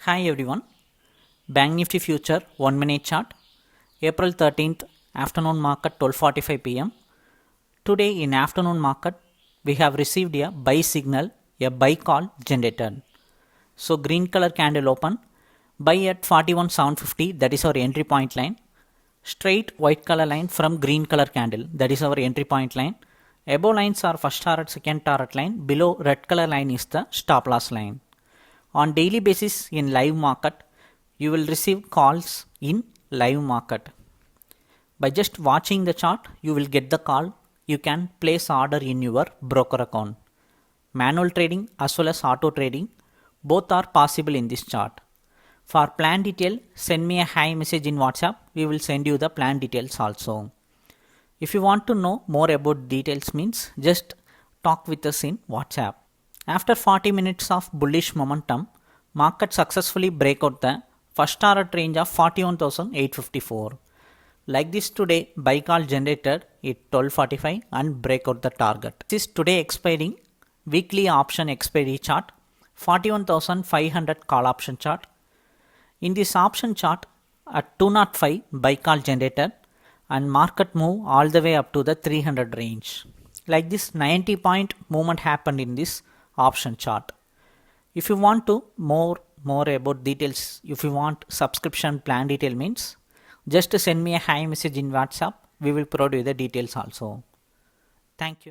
Hi everyone, Bank Nifty Future 1 minute chart, April 13th, afternoon market 12:45 pm. Today in afternoon market, we have received a buy signal, a buy call generated. So green color candle open, buy at 41,750, that is our entry point line. Straight white color line from green color candle, that is our entry point line. Above lines are first target, second target line. Below red color line is the stop loss line. On daily basis in live market, you will receive calls in live market. By just watching the chart, you will get the call. You can place order in your broker account. Manual trading as well as auto trading, both are possible in this chart. For plan detail, send me a hi message in WhatsApp. We will send you the plan details also. If you want to know more about details means, just talk with us in WhatsApp. After 40 minutes of bullish momentum, market successfully break out the first target range of 41,854. Like this today, buy call generated at 12:45 and break out the target. This is today expiring weekly option expiry chart, 41,500 call option chart. In this option chart, at 205 buy call generated and market move all the way up to the 300 range. Like this 90 point movement happened in this option chart. If you want to more about details, if you want subscription plan detail means, just send me a hi message in WhatsApp. We will provide you the details also. Thank you.